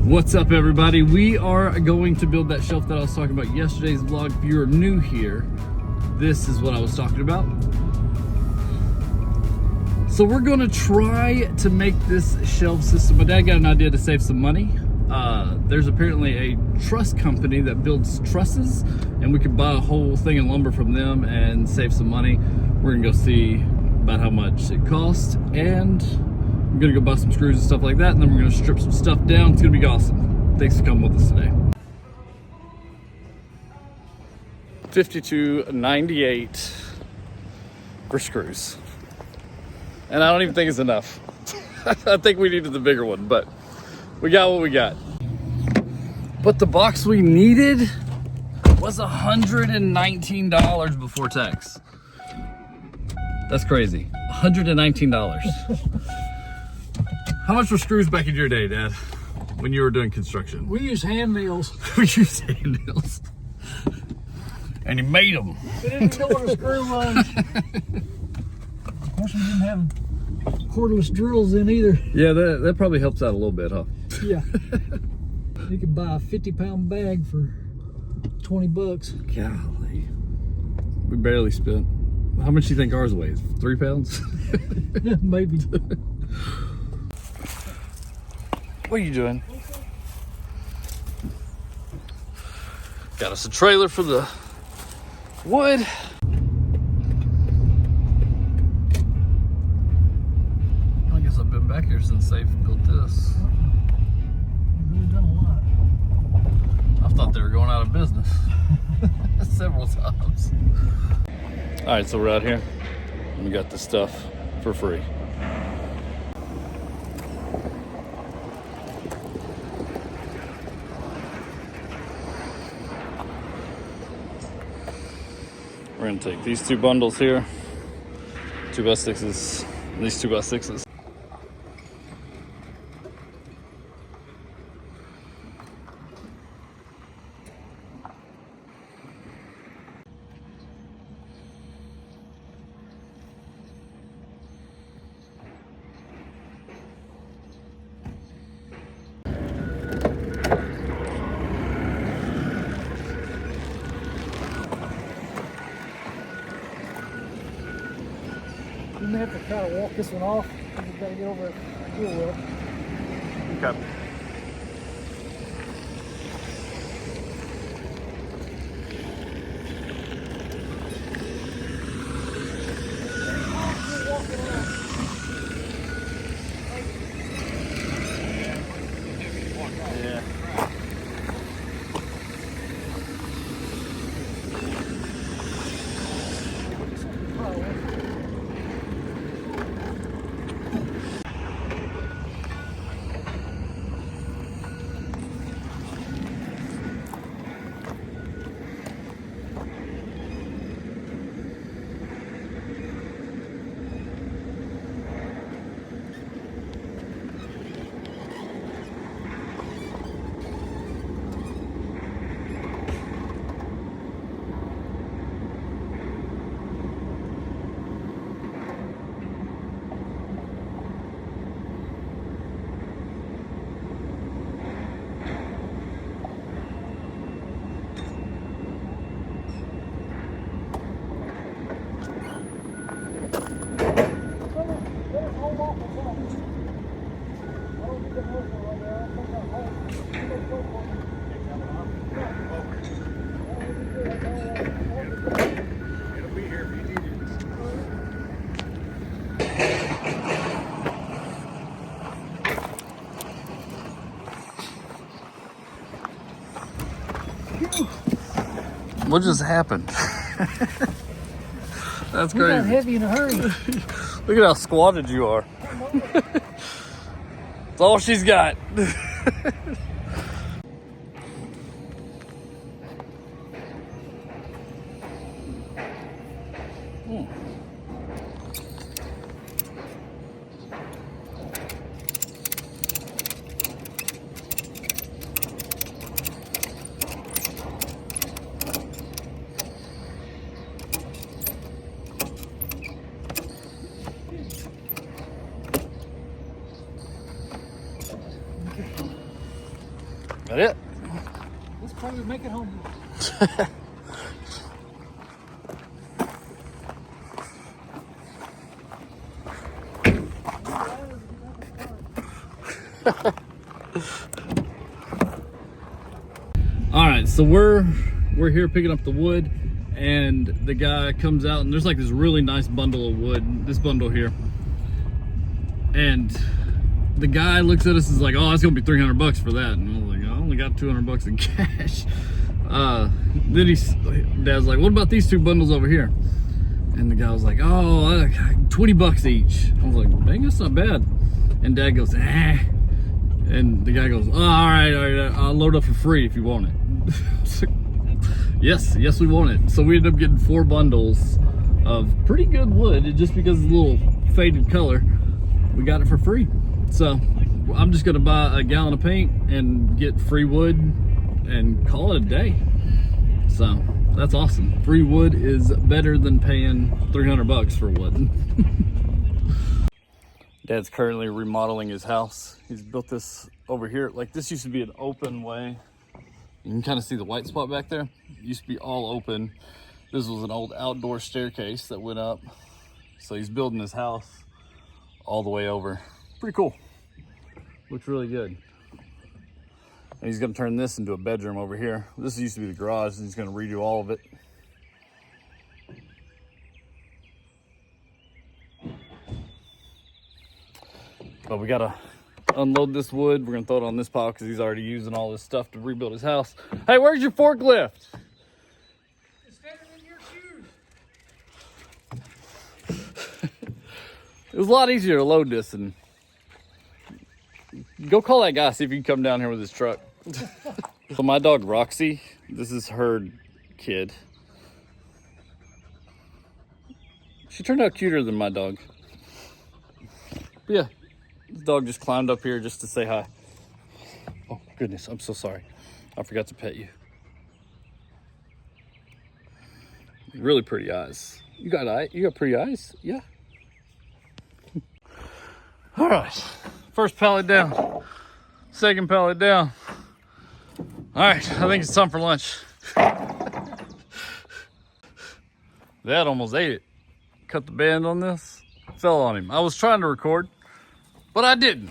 What's up, everybody? We are going to build that shelf that I was talking about yesterday's vlog. If you're new here, this is what I was talking about. So we're going to try to make this shelf system. My dad got an idea to save some money. There's apparently a truss company that builds trusses, and we could buy a whole thing of lumber from them and save some money. We're gonna go see about how much it costs, and I'm gonna go buy some screws and stuff like that, and then we're gonna strip some stuff down. It's gonna be awesome. Thanks for coming with us today. $52.98 for screws, and I don't even think it's enough. I think we needed the bigger one, but we got what we got. But the box we needed was $119 before tax. That's crazy. $119. How much were screws back in your day, Dad, when you were doing construction? We use hand nails. We used hand nails. And you made them. We didn't know what a screw was. Of course, we didn't have cordless drills in either. Yeah, that probably helps out a little bit, huh? Yeah. You could buy a 50-pound bag for 20 bucks. Golly. We barely spent. How much do you think ours weighs? 3 pounds? Maybe. What are you doing? Got us a trailer for the wood. I guess I've been back here since they've built this. We've really done a lot. I thought they were going out of business several times. All right, so we're out here and we got this stuff for free. We're gonna take these 2 bundles here, 2x6s, and these 2x6s. You may have to try to walk this one off. You've got to get over it. Deal with it. Okay. Yeah. What just happened? That's We got crazy. heavy in a hurry. Look at how squatted you are. That's all she's got. That it? Let's probably make it home. All right, so we're here picking up the wood, and the guy comes out, and there's like this really nice bundle of wood, this bundle here, and the guy looks at us and is like, "Oh, it's gonna be $300 for that," and I'm like, "I only got $200 in cash." Then Dad's like, "What about these two bundles over here?" And the guy was like, "Oh, $20 each." I was like, "Dang, that's not bad." And Dad goes, "Eh." And the guy goes, "Oh, all right, I'll load up for free if you want it." Yes, we want it. So we ended up getting 4 bundles of pretty good wood, just because it's a little faded color. We got it for free. So I'm just gonna buy a gallon of paint and get free wood and call it a day. So that's awesome. Free wood is better than paying $300 for wood. Dad's currently remodeling his house. He's built this over here. Like, this used to be an open way. You can kind of see the white spot back there. It used to be all open. This was an old outdoor staircase that went up. So he's building his house all the way over. Pretty cool. Looks really good. And he's gonna turn this into a bedroom over here. This used to be the garage, and he's gonna redo all of it. But we gotta unload this wood. We're gonna throw it on this pile because he's already using all this stuff to rebuild his house. Hey, where's your forklift? It's standing in your shoes. It was a lot easier to load this, and go call that guy, see if he can come down here with his truck. So my dog Roxy, this is her kid. She turned out cuter than my dog. But yeah, this dog just climbed up here just to say hi. Oh goodness, I'm so sorry. I forgot to pet you. Really pretty eyes. You got pretty eyes? Yeah. All right, first pallet down, second pallet down. All right, I think it's time for lunch. Dad almost ate it. Cut the band on this, fell on him. I was trying to record, but I didn't.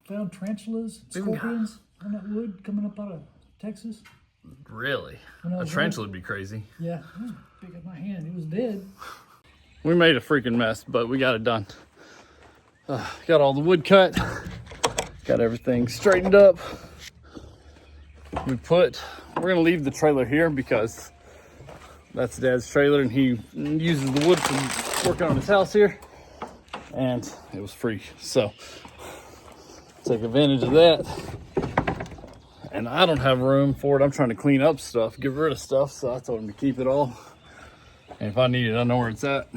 Found tarantulas, scorpions on that wood coming up out of Texas. Really? When I A was tarantula would be crazy. Yeah, it was big as my hand. It was dead. We made a freaking mess, but we got it done. Got all the wood cut. Got everything straightened up. We're gonna leave the trailer here because that's Dad's trailer, and he uses the wood for working on his house here, and it was free. So take advantage of that. And I don't have room for it. I'm trying to clean up stuff, get rid of stuff, so I told him to keep it all. And if I need it, I know where it's at.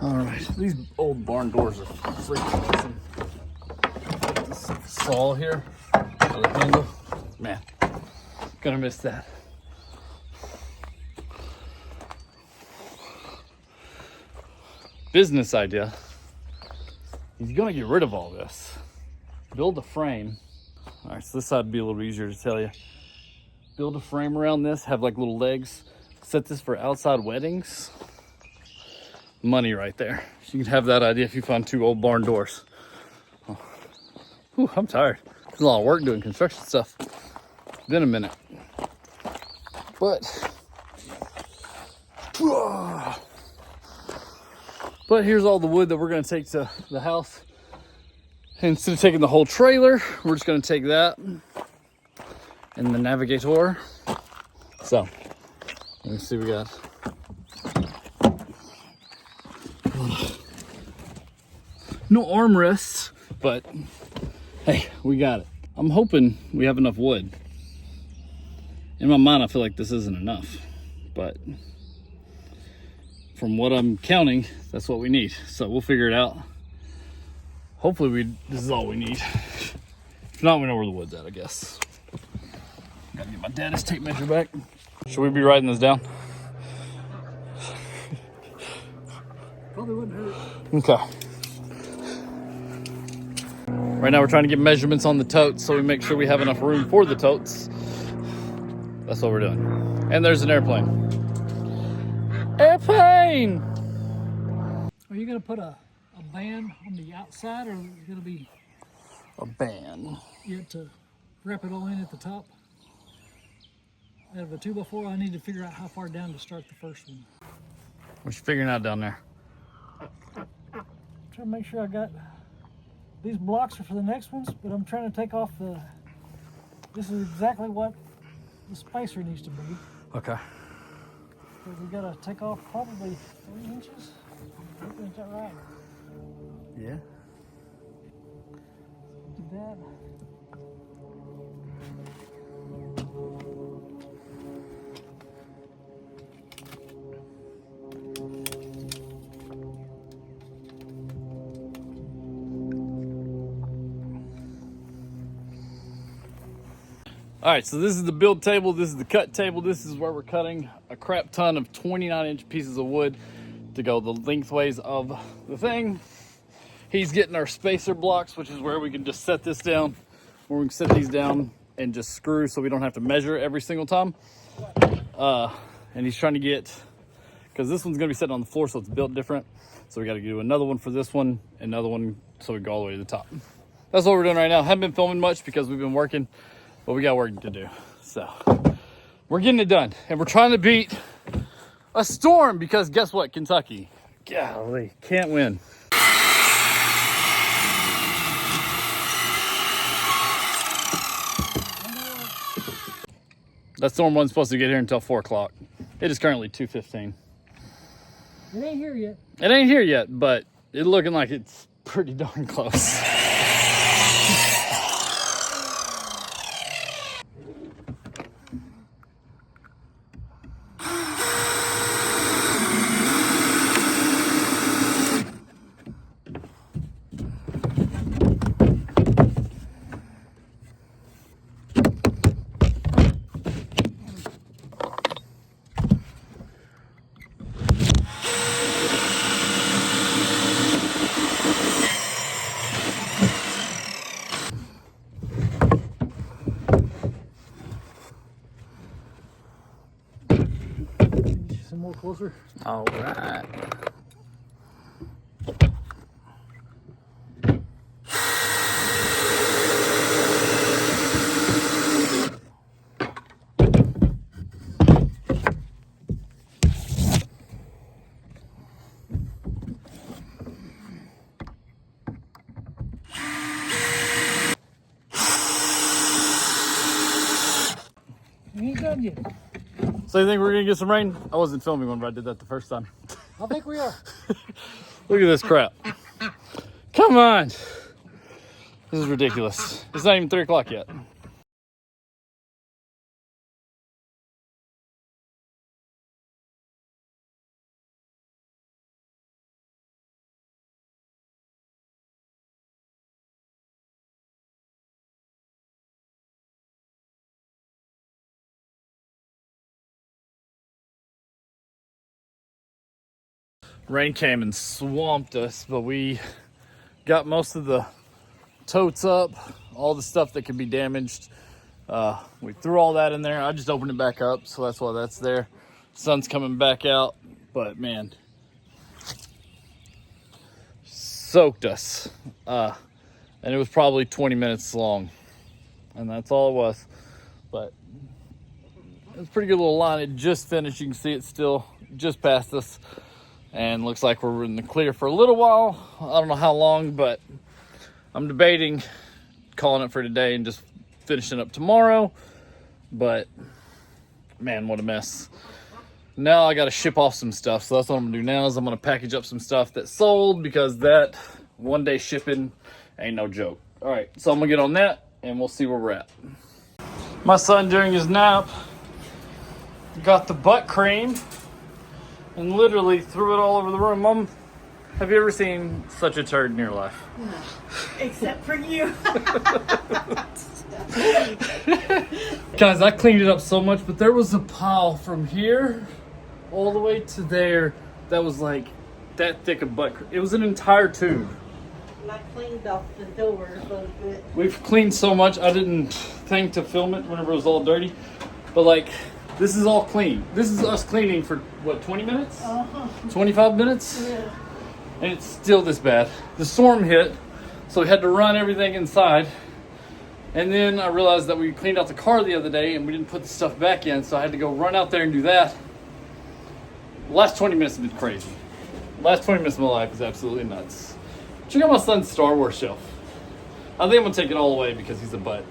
All right, these old barn doors are freaking awesome. This saw here, the handle, man, gonna miss that. Business idea. He's gonna get rid of all this. Build a frame. All right, so this side would be a little easier to tell you. Build a frame around this, have like little legs. Set this for outside weddings. money right there. You can have that idea if you find 2 old barn doors. Oh. Whew, I'm tired. There's a lot of work doing construction stuff. Been a minute. But here's all the wood that we're gonna take to the house. And instead of taking the whole trailer, we're just gonna take that and the Navigator. So, let me see what we got. No armrests, but hey, we got it. I'm hoping we have enough wood. In my mind, I feel like this isn't enough, but from what I'm counting, that's what we need. So we'll figure it out. Hopefully this is all we need. If not, we know where the wood's at, I guess. Gotta get my dad's tape measure back. Should we be writing this down? Probably wouldn't hurt. Okay. Right now we're trying to get measurements on the totes so we make sure we have enough room for the totes. That's what we're doing. And there's an airplane. Airplane! Are you gonna put a band on the outside, or is it gonna be A band. yet to wrap it all in at the top? Out of a 2x4, I need to figure out how far down to start the first one. What you figuring out down there? Trying to make sure I got these blocks are for the next ones, but I'm trying to take off the. This is exactly what the spacer needs to be. Okay. So we gotta take off probably 3 inches. Is that right? Yeah. Do that. All right, so this is the build table, this is the cut table, this is where we're cutting a crap ton of 29-inch pieces of wood to go the lengthways of the thing. He's getting our spacer blocks, which is where we can just set this down, where we can set these down and just screw so we don't have to measure every single time. And he's trying to get, because this one's gonna be sitting on the floor, so it's built different. So we gotta do another one for this one, another one so we go all the way to the top. That's what we're doing right now. Haven't been filming much because we've been working, but we got work to do. So we're getting it done. And we're trying to beat a storm because guess what, Kentucky? Golly, can't win. That storm wasn't supposed to get here until 4 o'clock. It is currently 2:15. It ain't here yet. It ain't here yet, but it's looking like it's pretty darn close. Some more closer. All right. We ain't done yet. So you think we're gonna get some rain? I wasn't filming when I did that the first time. I think we are. Look at this crap. Come on. This is ridiculous. It's not even 3 o'clock yet. Rain came and swamped us, but we got most of the totes up, all the stuff that could be damaged. We threw all that in there. I just opened it back up, so that's why that's there. Sun's coming back out, but man, soaked us. And it was probably 20 minutes long. And that's all it was. But it was a pretty good little line. It just finished. You can see it's still just past us. And looks like we're in the clear for a little while. I don't know how long, but I'm debating calling it for today and just finishing up tomorrow. But man, what a mess. Now I got to ship off some stuff. So that's what I'm gonna do now is I'm gonna package up some stuff that's sold, because that 1 day shipping ain't no joke. All right, so I'm gonna get on that and we'll see where we're at. My son, during his nap, got the butt cream and literally threw it all over the room. Mom, have you ever seen such a turd in your life? No, except for you. Guys, I cleaned it up so much, but there was a pile from here all the way to there that was like that thick of butt cream. It was an entire tube. I cleaned off the door a little bit. We've cleaned so much, I didn't think to film it whenever it was all dirty. But like, this is all clean. This is us cleaning for, what, 20 minutes? 25 minutes? Yeah. And it's still this bad. The storm hit, so we had to run everything inside. And then I realized that we cleaned out the car the other day and we didn't put the stuff back in, so I had to go run out there and do that. The last 20 minutes have been crazy. The last 20 minutes of my life is absolutely nuts. Check out my son's Star Wars shelf. I think I'm gonna take it all away because he's a butt.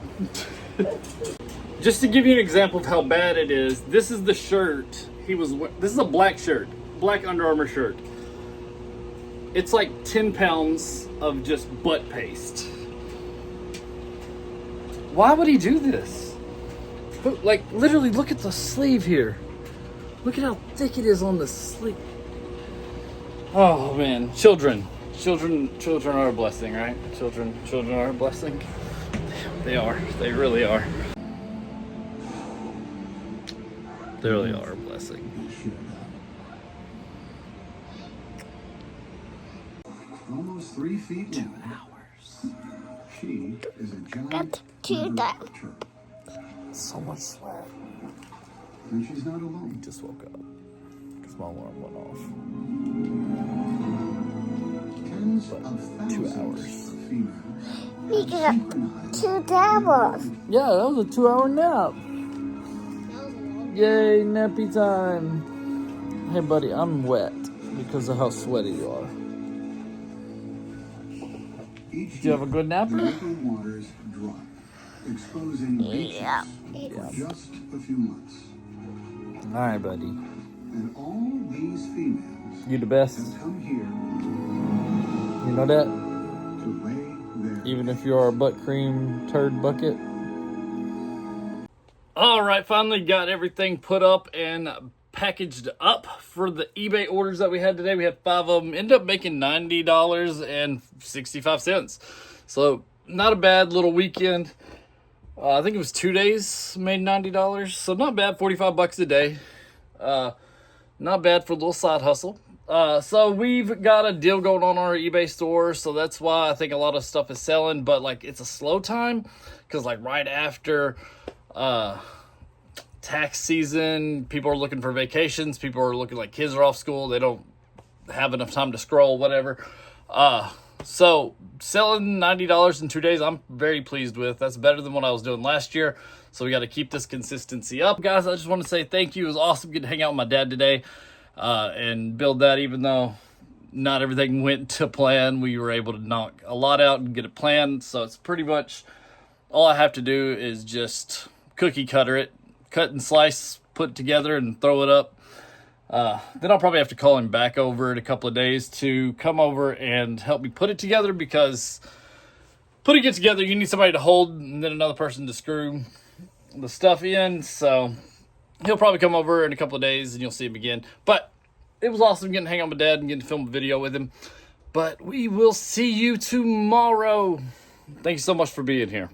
Just to give you an example of how bad it is, this is the shirt he was wearing. This is a black shirt, black Under Armour shirt. It's like 10 pounds of just butt paste. Why would he do this? But like, literally, look at the sleeve here. Look at how thick it is on the sleeve. Oh man, children are a blessing, right? Children are a blessing. They are. They really are. They really are a blessing. Almost 3 feet long. 2 hours. She is a giant Got to that. chirp. So much sweat. And she's not alone. Just woke up because my alarm went off. Tens But of 2 thousands hours. of females We got synchronized 2 devils. Yeah, that was a 2-hour nap. Yay, nappy time. Hey, buddy, I'm wet because of how sweaty you are. each Did you have a good the napper? local waters drop, exposing beaches Yeah. for just a few months. All right, buddy. And all these females You the best. have come here You know that? to lay their Even if you're a butt cream turd bucket. All right, finally got everything put up and packaged up for the eBay orders that we had today. We had 5 of them. Ended up making $90.65. So not a bad little weekend. I think it was 2 days, made $90. So not bad, 45 bucks a day. Not bad for a little side hustle. So we've got a deal going on our eBay store, so that's why I think a lot of stuff is selling, but like it's a slow time because like right after tax season, people are looking for vacations, people are looking like kids are off school, they don't have enough time to scroll, whatever. So selling $90 in 2 days, I'm very pleased with. That's better than what I was doing last year. So we got to keep this consistency up. Guys, I just want to say thank you. It was awesome getting to hang out with my dad today and build that, even though not everything went to plan. We were able to knock a lot out and get it planned. So it's pretty much all I have to do is just cookie cutter it, cut and slice, put it together and throw it up. Then I'll probably have to call him back over in a couple of days to come over and help me put it together, because putting it together, you need somebody to hold and then another person to screw the stuff in. So he'll probably come over in a couple of days and you'll see him again. But it was awesome getting to hang out with my dad and getting to film a video with him. But we will see you tomorrow. Thank you so much for being here.